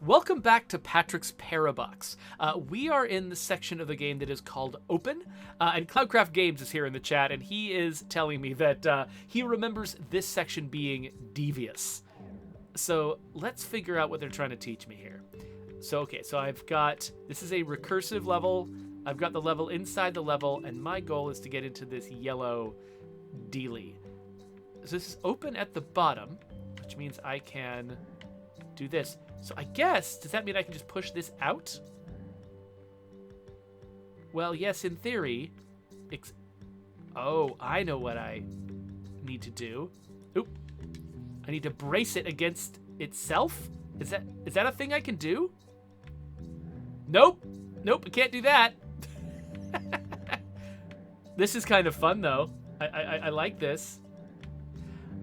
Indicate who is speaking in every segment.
Speaker 1: Welcome back to Patrick's Parabox. We are in the section of the game that is called Open, and Cloudcraft Games is here in the chat, and he is telling me that he remembers this section being devious. So let's figure out what they're trying to teach me here. So, okay, so I've got, this is a recursive level. I've got the level inside the level, and my goal is to get into this yellow dealie. So this is open at the bottom, which means I can do this. So I guess, does that mean I can just push this out? Well, yes, in theory. Oh, I know what I need to do. Oop. I need to brace it against itself? Is that a thing I can do? Nope. Nope, I can't do that. This is kind of fun, though. I like this.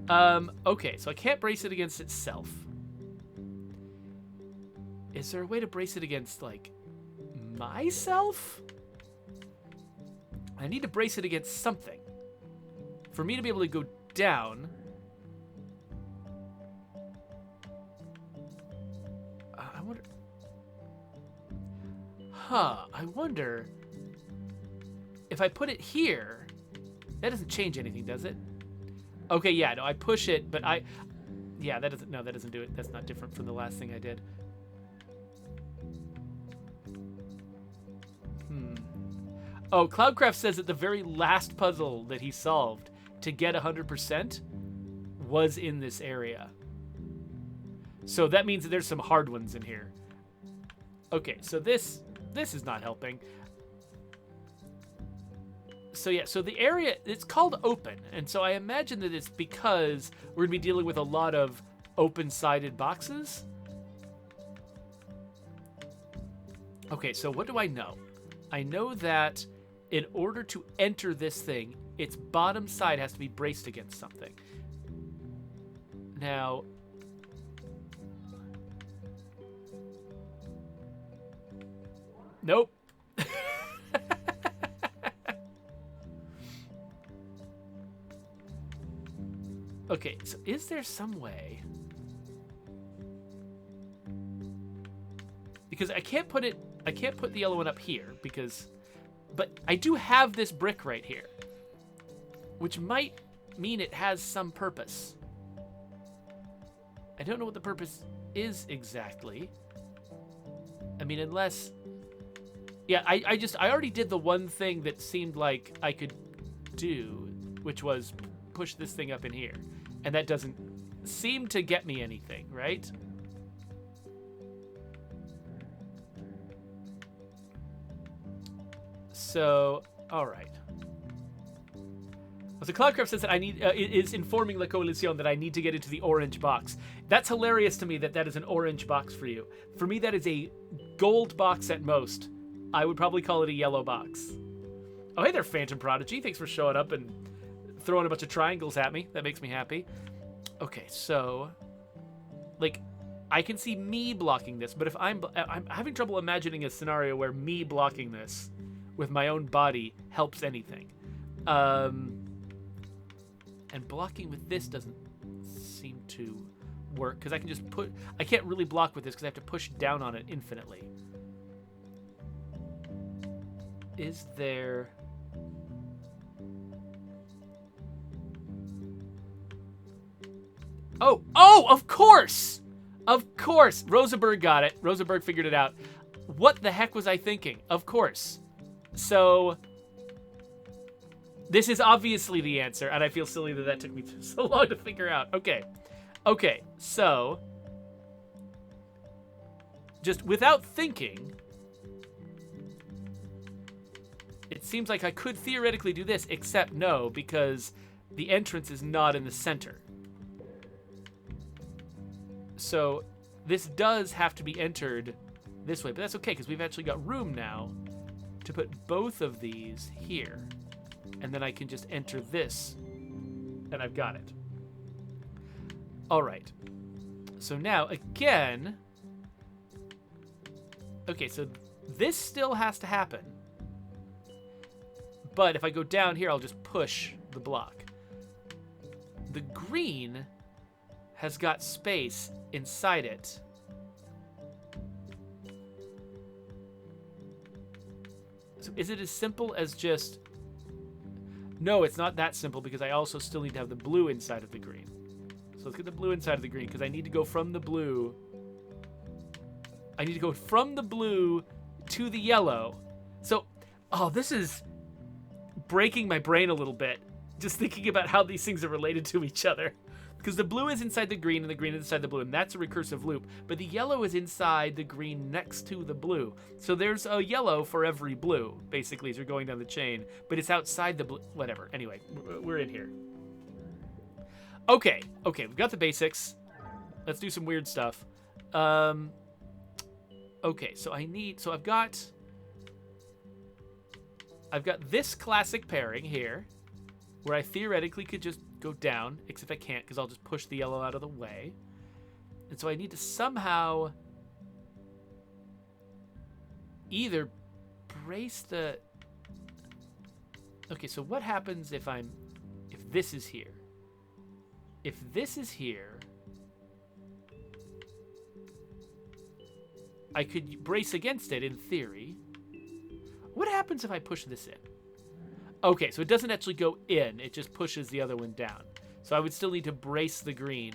Speaker 1: Okay, so I can't brace it against itself. Is there a way to brace it against, like, myself? I need to brace it against something. For me to be able to go down. I wonder. I wonder if I put it here. That doesn't change anything, does it? Okay, yeah, no, I push it, but yeah, that doesn't do it. That's not different from the last thing I did. Oh, Cloudcraft says that the very last puzzle that he solved to get 100% was in this area. So that means that there's some hard ones in here. Okay, so this is not helping. So yeah, so the area, it's called open. And so I imagine that it's because we're going to be dealing with a lot of open-sided boxes. Okay, so what do I know? I know that in order to enter this thing, its bottom side has to be braced against something. Now, nope. Okay, so is there some way? Because I can't put the yellow one up here because, but I do have this brick right here, which might mean it has some purpose. I don't know what the purpose is exactly. I mean, unless, yeah, I already did the one thing that seemed like I could do, which was push this thing up in here. And that doesn't seem to get me anything, right? So, all right. So Cloudcraft says that I need is informing La Coalición that I need to get into the orange box. That's hilarious to me that that is an orange box for you. For me, that is a gold box at most. I would probably call it a yellow box. Oh, hey there, Phantom Prodigy. Thanks for showing up and throwing a bunch of triangles at me. That makes me happy. Okay, so, like, I can see me blocking this, but if I'm having trouble imagining a scenario where me blocking this with my own body helps anything. And blocking with this doesn't seem to work, because I can just I can't really block with this because I have to push down on it infinitely. Is there... Oh, of course! Of course! Rosenberg got it. Rosenberg figured it out. What the heck was I thinking? Of course. So, this is obviously the answer, and I feel silly that took me so long to figure out. Okay, so, just without thinking, it seems like I could theoretically do this, except no, because the entrance is not in the center. So this does have to be entered this way, but that's okay because we've actually got room now to put both of these here. And then I can just enter this, and I've got it. All right. So now, again... Okay, so this still has to happen. But if I go down here, I'll just push the block. The green has got space inside it So is it as simple as just... No, it's not that simple because I also still need to have the blue inside of the green. So let's get the blue inside of the green because I need to go from the blue. I need to go from the blue to the yellow. So, oh, this is breaking my brain a little bit. Just thinking about how these things are related to each other. Because the blue is inside the green and the green is inside the blue, and that's a recursive loop. But the yellow is inside the green next to the blue. So there's a yellow for every blue, basically, as you're going down the chain. But it's outside the blue. Whatever. Anyway, we're in here. Okay, we've got the basics. Let's do some weird stuff. Okay, so I've got this classic pairing here, where I theoretically could just go down, except I can't because I'll just push the yellow out of the way. And so I need to somehow either brace the... Okay, so what happens if this is here? If this is here, I could brace against it in theory. What happens if I push this in? Okay, so it doesn't actually go in. It just pushes the other one down. So I would still need to brace the green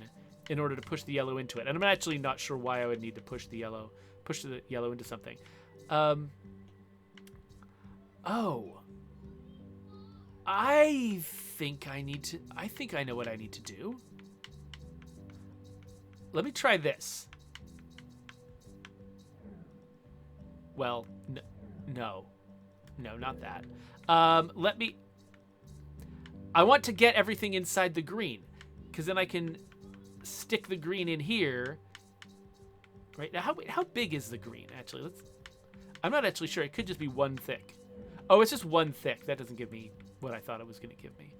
Speaker 1: in order to push the yellow into it. And I'm actually not sure why I would need to push the yellow into something. Oh. I think I know what I need to do. Let me try this. Well, no, not that. I want to get everything inside the green, because then I can stick the green in here. Right now, how big is the green? Actually, I'm not actually sure. It could just be one thick. Oh, it's just one thick. That doesn't give me what I thought it was going to give me.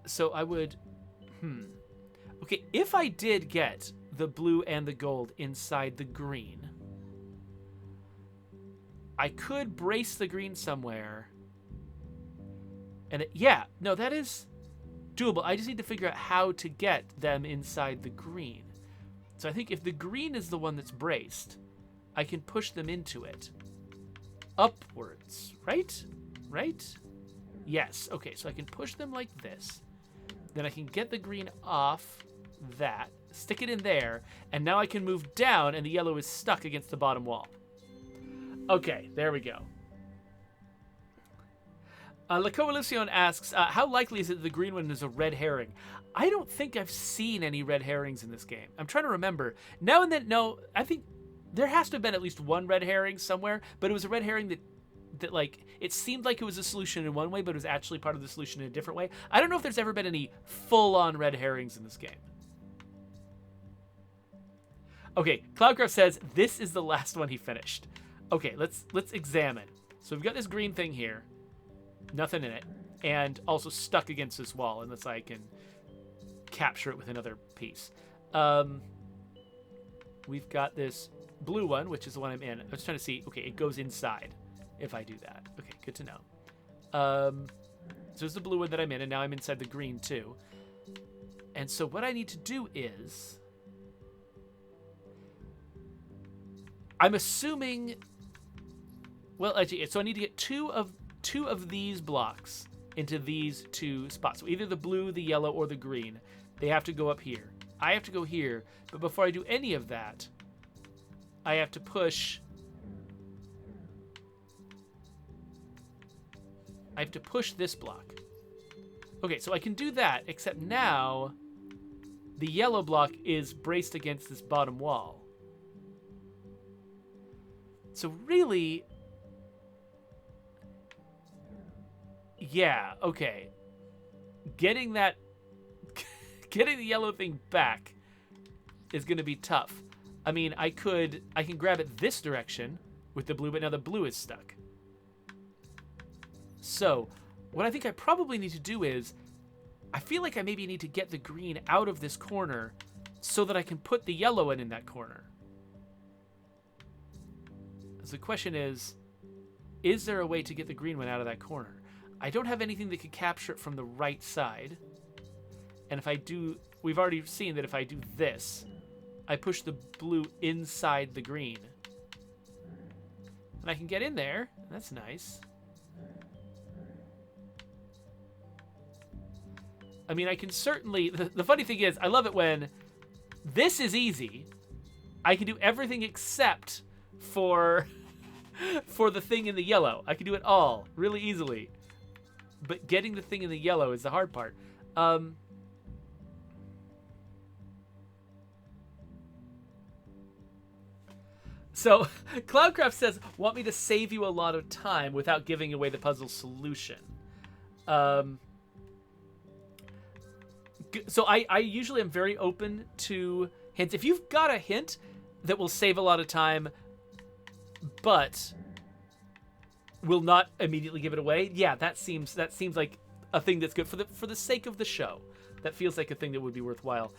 Speaker 1: So I would... Okay, if I did get the blue and the gold inside the green, I could brace the green somewhere. And that is doable. I just need to figure out how to get them inside the green. So I think if the green is the one that's braced, I can push them into it. Upwards, right? Right? Yes. Okay, so I can push them like this. Then I can get the green off that, stick it in there, and now I can move down and the yellow is stuck against the bottom wall. Okay, there we go. La Coalition asks, how likely is it the green one is a red herring? I don't think I've seen any red herrings in this game. I'm trying to remember. Now and then, no, I think there has to have been at least one red herring somewhere, but it was a red herring that like, it seemed like it was a solution in one way, but it was actually part of the solution in a different way. I don't know if there's ever been any full-on red herrings in this game. Okay, Cloudcraft says this is the last one he finished. Okay, let's examine. So we've got this green thing here, nothing in it, and also stuck against this wall, unless I can capture it with another piece. We've got this blue one, which is the one I'm in. I was trying to see. Okay, it goes inside if I do that. Okay, good to know. So it's the blue one that I'm in, and now I'm inside the green too. And so what I need to do is, I'm assuming, well, actually, so I need to get two of these blocks into these two spots. So either the blue, the yellow, or the green. They have to go up here. I have to go here, but before I do any of that, I have to push... this block. Okay, so I can do that, except now the yellow block is braced against this bottom wall. So really... Yeah, okay. Getting the yellow thing back is going to be tough. I mean, I can grab it this direction with the blue, but now the blue is stuck. So, what I think I probably need to do is, I feel like I maybe need to get the green out of this corner so that I can put the yellow in that corner. So the question is there a way to get the green one out of that corner? I don't have anything that could capture it from the right side. And if I do, we've already seen that if I do this, I push the blue inside the green. And I can get in there. That's nice. I mean, I can certainly... The funny thing is, I love it when this is easy. I can do everything except for the thing in the yellow. I can do it all really easily. But getting the thing in the yellow is the hard part. So, Cloudcraft says, want me to save you a lot of time without giving away the puzzle solution. So I usually am very open to hints. If you've got a hint that will save a lot of time, but will not immediately give it away, yeah, that seems like a thing that's good for the sake of the show. That feels like a thing that would be worthwhile.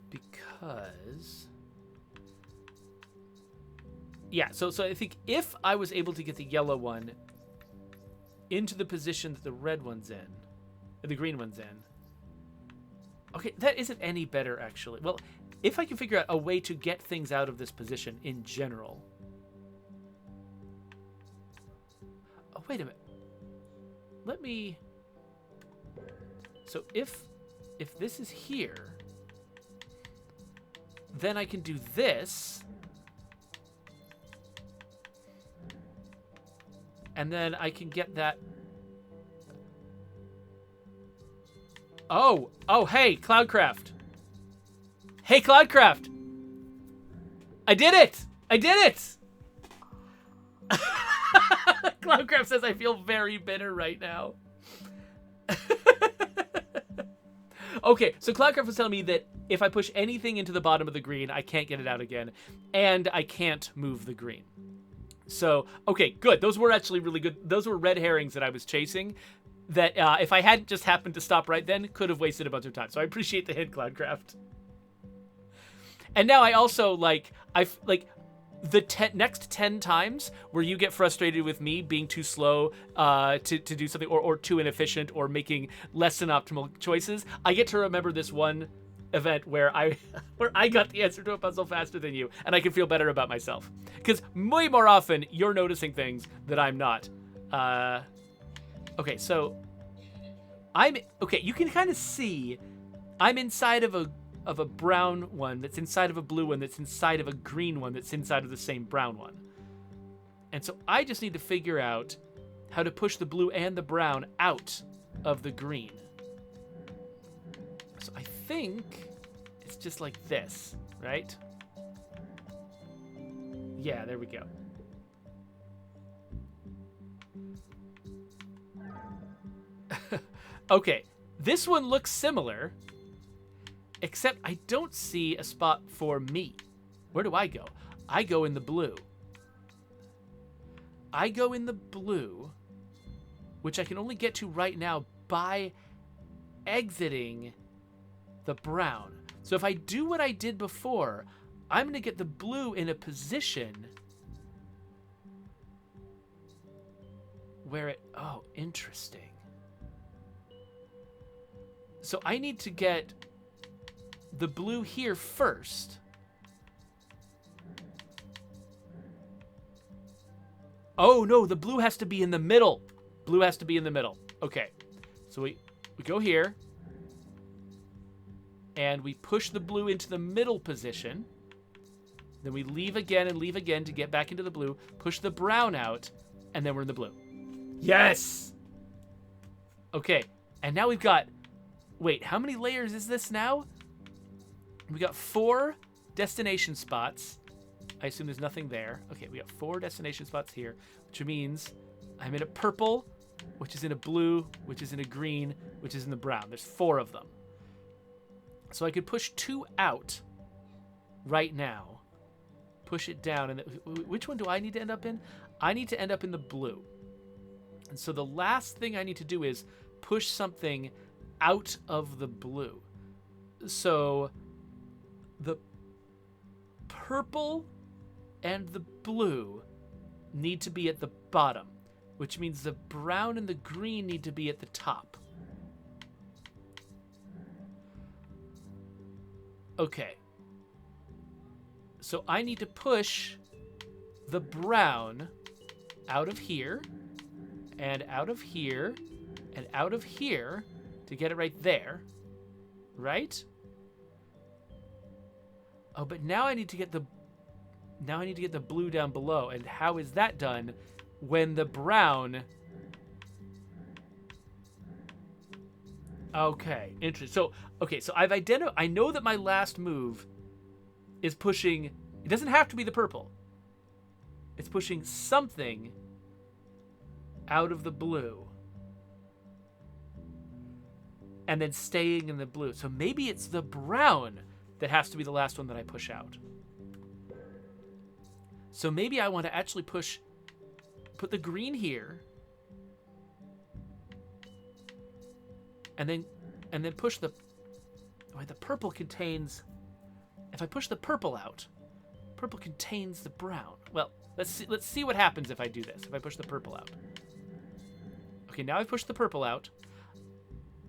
Speaker 1: Because, yeah, so I think if I was able to get the yellow one into the position that the red one's in, or the green one's in. Okay, that isn't any better, actually. Well, if I can figure out a way to get things out of this position in general. Oh, wait a minute. Let me... So if this is here, then I can do this. And then I can get that... Oh, hey, Cloudcraft. Hey, Cloudcraft. I did it. Cloudcraft says, I feel very bitter right now. Okay, so Cloudcraft was telling me that if I push anything into the bottom of the green, I can't get it out again. And I can't move the green. So, okay, good. Those were actually really good. Those were red herrings that I was chasing that if I hadn't just happened to stop right then, could have wasted a bunch of time. So I appreciate the hint, Cloudcraft. And now I also, the next 10 times where you get frustrated with me being too slow to do something or too inefficient or making less than optimal choices, I get to remember this one event where I got the answer to a puzzle faster than you, and I can feel better about myself. Because way more often, you're noticing things that I'm not. Okay, so you can kind of see I'm inside of a brown one that's inside of a blue one that's inside of a green one that's inside of the same brown one. And so I just need to figure out how to push the blue and the brown out of the green. So I think it's just like this, right? Yeah, there we go. Okay, this one looks similar, except I don't see a spot for me. Where do I go? I go in the blue. I go in the blue, which I can only get to right now by exiting the brown. So if I do what I did before, I'm going to get the blue in a position where it... Oh, interesting. So I need to get the blue here first. Oh, no, the blue has to be in the middle. Blue has to be in the middle. Okay. So we go here. And we push the blue into the middle position. Then we leave again and leave again to get back into the blue. Push the brown out. And then we're in the blue. Yes! Okay. And now we've got... Wait, how many layers is this now? We got 4 destination spots. I assume there's nothing there. Okay, we got 4 destination spots here, which means I'm in a purple, which is in a blue, which is in a green, which is in the brown. There's 4 of them. So I could push 2 out right now. Push it down. And which one do I need to end up in? I need to end up in the blue. And so the last thing I need to do is push something out of the blue. So the purple and the blue need to be at the bottom, which means the brown and the green need to be at the top. Okay. So I need to push the brown out of here, and out of here, and out of here to get it right there. Right? Oh, but now I need to get the blue down below. And how is that done when the brown... Okay, interesting. So, okay, so I've identified... I know that my last move is pushing... It doesn't have to be the purple. It's pushing something out of the blue. And then staying in the blue. So maybe it's the brown that has to be the last one that I push out. So maybe I want to actually put the green here, and then push the... Oh, the purple contains... If I push the purple out, purple contains the brown. Well, let's see what happens if I do this. If I push the purple out. Okay, now I've pushed the purple out.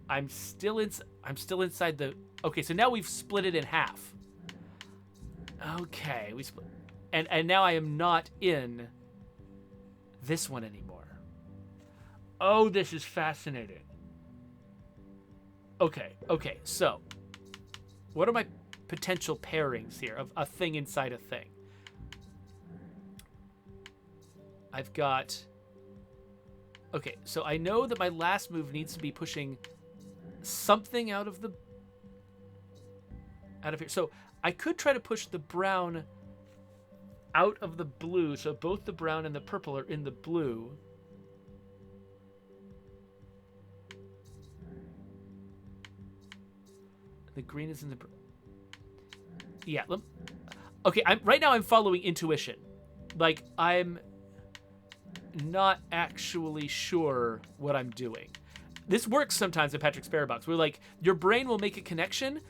Speaker 1: I'm still inside the... Okay, so now we've split it in half. Okay, we split... And now I am not in this one anymore. Oh, this is fascinating. Okay, so what are my potential pairings here of a thing inside a thing? I've got... Okay, so I know that my last move needs to be pushing something out of here. So I could try to push the brown out of the blue, so both the brown and the purple are in the blue. The green is in the... Yeah. Okay, right now I'm following intuition. Like, I'm not actually sure what I'm doing. This works sometimes in Patrick's Parabox, where, like, your brain will make a connection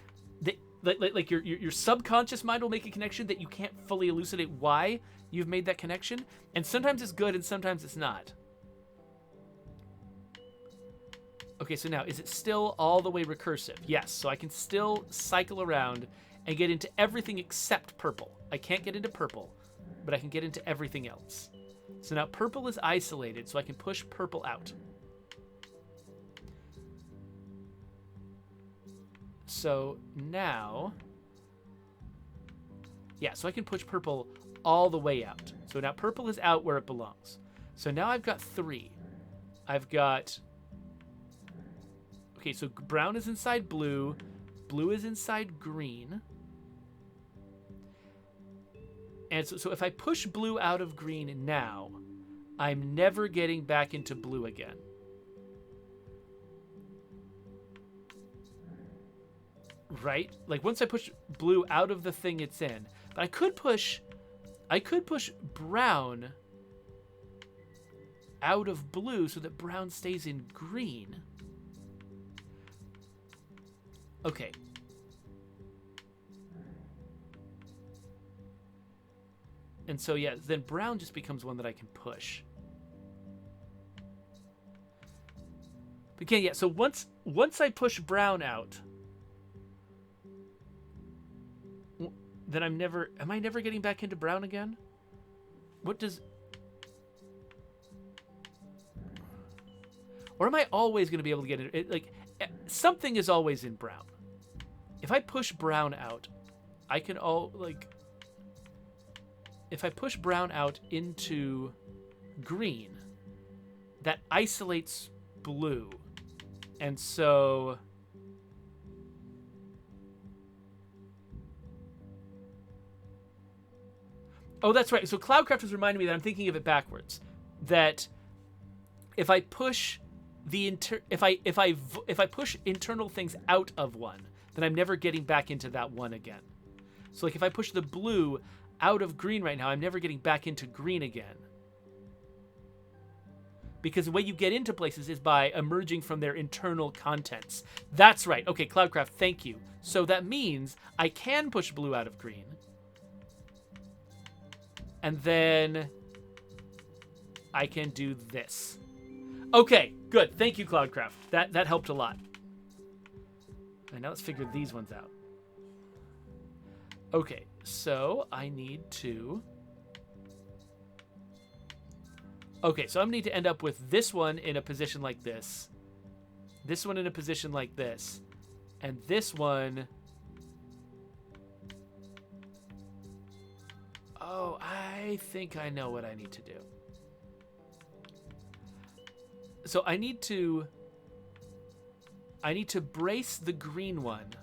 Speaker 1: that... Like your subconscious mind will make a connection that you can't fully elucidate why you've made that connection. And sometimes it's good and sometimes it's not. Okay, so now, is it still all the way recursive? Yes, so I can still cycle around and get into everything except purple. I can't get into purple, but I can get into everything else. So now purple is isolated, so I can push purple out. So now, yeah, so I can push purple all the way out. So now purple is out where it belongs. So now I've got 3. I've got, okay, so brown is inside blue, blue is inside green. And so if I push blue out of green now, I'm never getting back into blue again. Right? Like, once I push blue out of the thing it's in. But I could push brown out of blue so that brown stays in green. Okay. And so, yeah, then brown just becomes one that I can push. But again, yeah, so once I push brown out, then am I never getting back into brown again? What does... Or am I always going to be able to get it? Like, something is always in brown. If I push brown out, I can if I push brown out into green, that isolates blue. And so... Oh, that's right. So Cloudcraft was reminding me that I'm thinking of it backwards. That if I push if I push internal things out of one, then I'm never getting back into that one again. So like if I push the blue out of green right now, I'm never getting back into green again. Because the way you get into places is by emerging from their internal contents. That's right. Okay, Cloudcraft, thank you. So that means I can push blue out of green. And then I can do this. Okay, good. Thank you, Cloudcraft. That helped a lot. And now let's figure these ones out. Okay, so I need to... Okay, so I'm going to need to end up with this one in a position like this. This one in a position like this. And this one... Oh, I think I know what I need to do. So I need to brace the green one.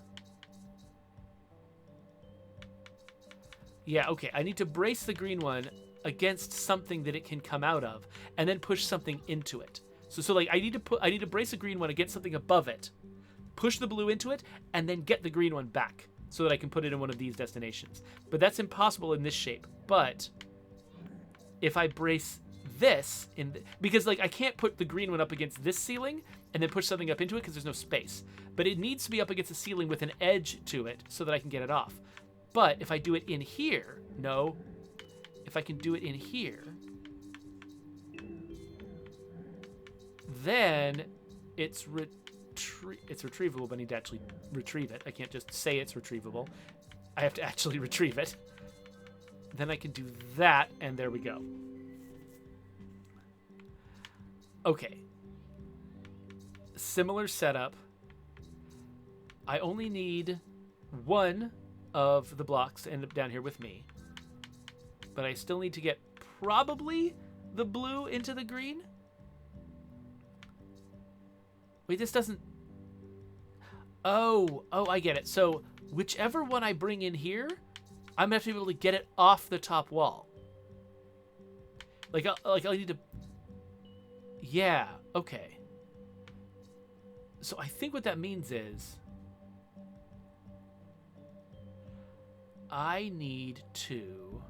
Speaker 1: Yeah, okay. I need to brace the green one against something that it can come out of, and then push something into it. So like I need to brace the green one against something above it, push the blue into it, and then get the green one back so that I can put it in one of these destinations. But that's impossible in this shape. But if I brace this in because like I can't put the green one up against this ceiling and then push something up into it because there's no space. But it needs to be up against the ceiling with an edge to it so that I can get it off. But if I do it in here, if I can do it in here, then it's retrievable, but I need to actually retrieve it. I can't just say it's retrievable. I have to actually retrieve it. Then I can do that, and there we go. Okay. Similar setup. I only need one of the blocks to end up down here with me. But I still need to get probably the blue into the green. Wait, this doesn't... Oh, I get it. So whichever one I bring in here, I'm going to have to be able to get it off the top wall. Like I need to... Yeah, okay. So I think what that means is... I need to...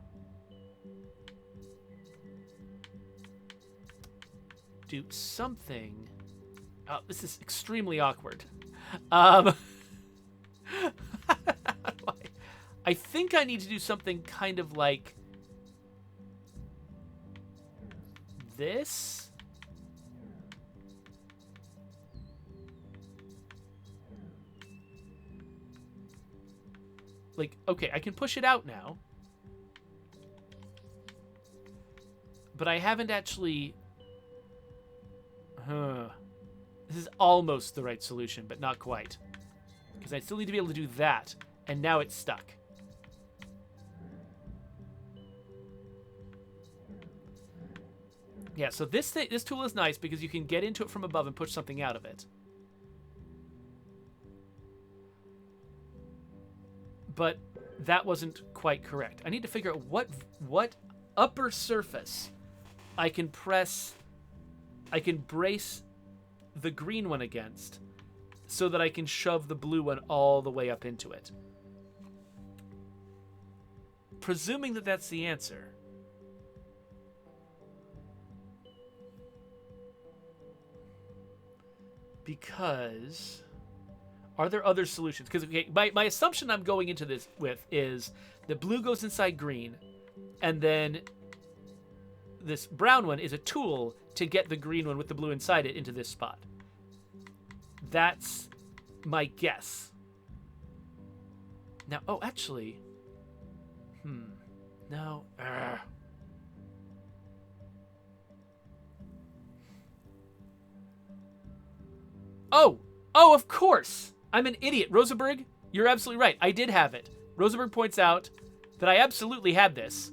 Speaker 1: do something... Oh, this is extremely awkward. I think I need to do something kind of like this. Like, okay, I can push it out now. But I haven't actually... This is almost the right solution, but not quite. Because I still need to be able to do that, and now it's stuck. Yeah, so this tool is nice because you can get into it from above and push something out of it. But that wasn't quite correct. I need to figure out what upper surface I can brace the green one against so that I can shove the blue one all the way up into it. Presuming that that's the answer. Because... Are there other solutions? Because okay, my assumption I'm going into this with is that blue goes inside green, and then this brown one is a tool to get the green one with the blue inside it into this spot. That's my guess. Now, oh, actually... No. Oh, of course! I'm an idiot. Rosenberg, you're absolutely right. I did have it. Rosenberg points out that I absolutely had this.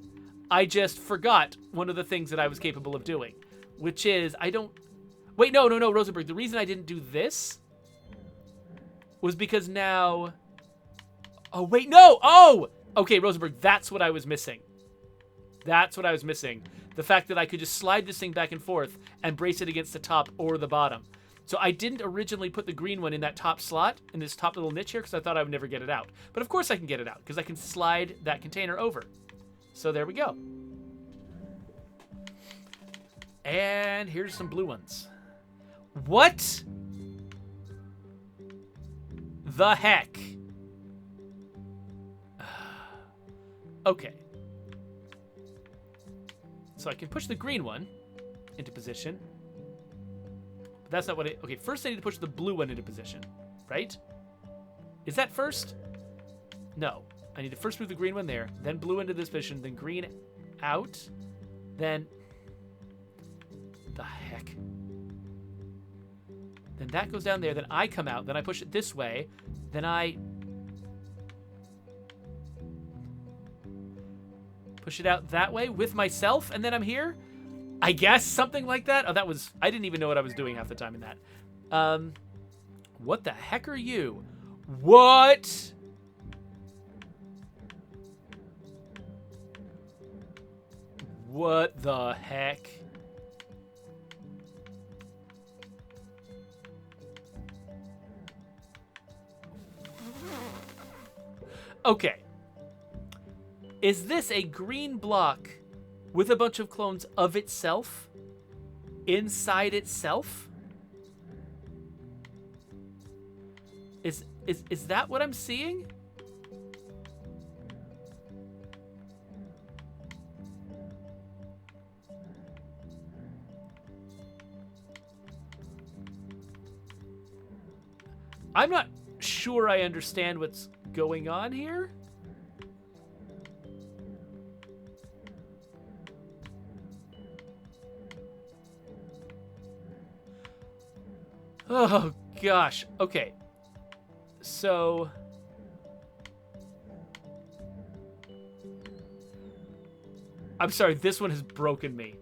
Speaker 1: I just forgot one of the things that I was capable of doing, which is I don't... Wait, no, Rosenberg. The reason I didn't do this was because now... Oh, wait, no! Oh! Okay, Rosenberg, that's what I was missing. That's what I was missing. The fact that I could just slide this thing back and forth and brace it against the top or the bottom. So I didn't originally put the green one in that top slot, in this top little niche here, because I thought I would never get it out. But of course I can get it out, because I can slide that container over. So there we go. And here's some blue ones. What the heck? Okay. So I can push the green one into position. But that's not what it... Okay, first I need to push the blue one into position, right? Is that first? No. I need to first move the green one there, then blue into this position, then green out, then... The heck? Then that goes down there, then I come out, then I push it this way, then I... push it out that way with myself, and then I'm here? I guess, something like that? Oh, that was... I didn't even know what I was doing half the time in that. What the heck are you? What? What the heck? Okay. Is this a green block with a bunch of clones of itself? Inside itself? Is that what I'm seeing? I'm not sure I understand what's going on here. Oh, gosh. Okay. So... I'm sorry, this one has broken me.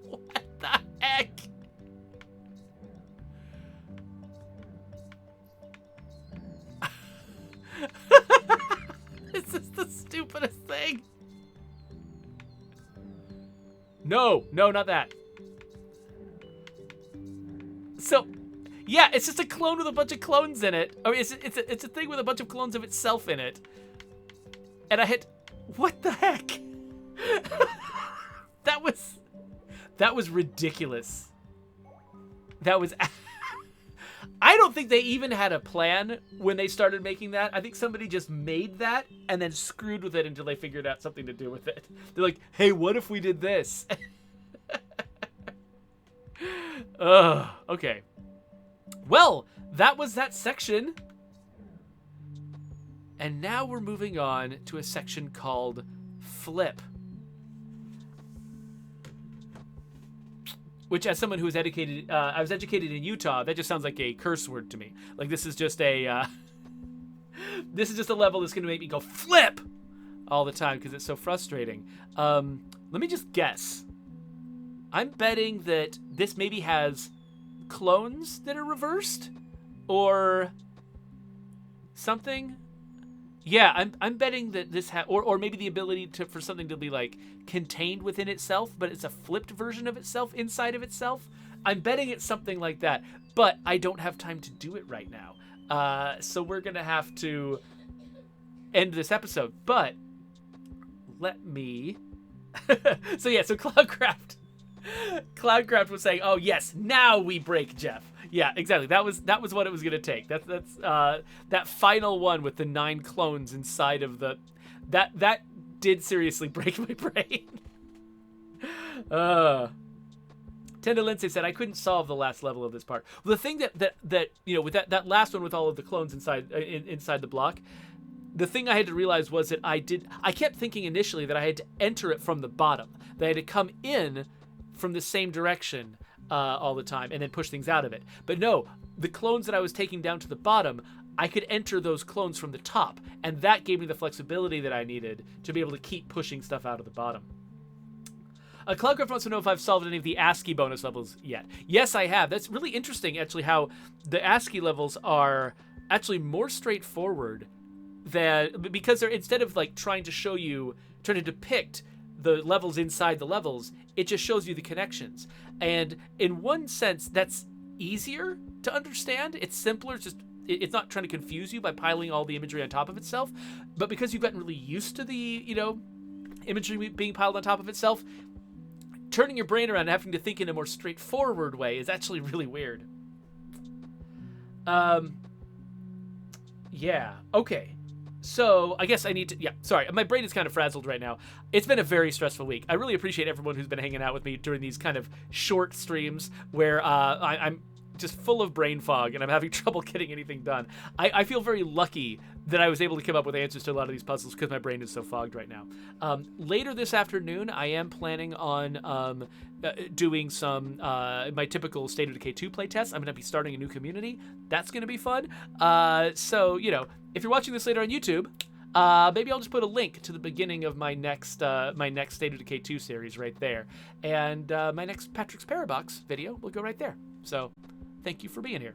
Speaker 1: What the heck? This is the stupidest thing. No, not that. So, yeah, it's just a clone with a bunch of clones in it. I mean, it's a thing with a bunch of clones of itself in it. And I hit, what the heck? That was ridiculous. That was, I don't think they even had a plan when they started making that. I think somebody just made that and then screwed with it until they figured out something to do with it. They're like, hey, what if we did this? Ugh, okay. Well, that was that section. And now we're moving on to a section called Flip. Which, as someone who was educated, I was educated in Utah, that just sounds like a curse word to me. Like, this is just a, this is just a level that's going to make me go flip all the time because it's so frustrating. Let me just guess. I'm betting that this maybe has clones that are reversed or something. Yeah, I'm betting that this or maybe the ability for something to be like contained within itself, but it's a flipped version of itself inside of itself. I'm betting it's something like that, but I don't have time to do it right now. So we're gonna have to end this episode. But let me. So yeah, so Cloudcraft was saying, "Oh yes, now we break Jeff." Yeah, exactly. That was what it was gonna take. That's that final one with the 9 clones inside of the that did seriously break my brain. Tenda Lindsay said I couldn't solve the last level of this part. Well, the thing that you know with that last one with all of the clones inside the block, the thing I had to realize was that I kept thinking initially that I had to enter it from the bottom. That I had to come in from the same direction all the time and then push things out of it. But no, the clones that I was taking down to the bottom, I could enter those clones from the top, and that gave me the flexibility that I needed to be able to keep pushing stuff out of the bottom. Cloudcraft wants to know if I've solved any of the ASCII bonus levels yet. Yes, I have. That's really interesting, actually, how the ASCII levels are actually more straightforward because they're, instead of like trying to depict the levels inside the levels, it just shows you the connections. And in one sense, that's easier to understand. It's simpler. It's not trying to confuse you by piling all the imagery on top of itself. But because you've gotten really used to the, imagery being piled on top of itself, turning your brain around and having to think in a more straightforward way is actually really weird. Yeah. Okay. So I guess I need to. Yeah, sorry, my brain is kind of frazzled right now. It's been a very stressful week. I really appreciate everyone who's been hanging out with me during these kind of short streams where I'm just full of brain fog and I'm having trouble getting anything done. I feel very lucky that I was able to come up with answers to a lot of these puzzles because my brain is so fogged right now. Later this afternoon, I am planning on doing some my typical State of Decay 2 playtests. I'm going to be starting a new community. That's going to be fun. So, you know, if you're watching this later on YouTube, maybe I'll just put a link to the beginning of my next State of Decay 2 series right there. And my next Patrick's Parabox video will go right there. So thank you for being here.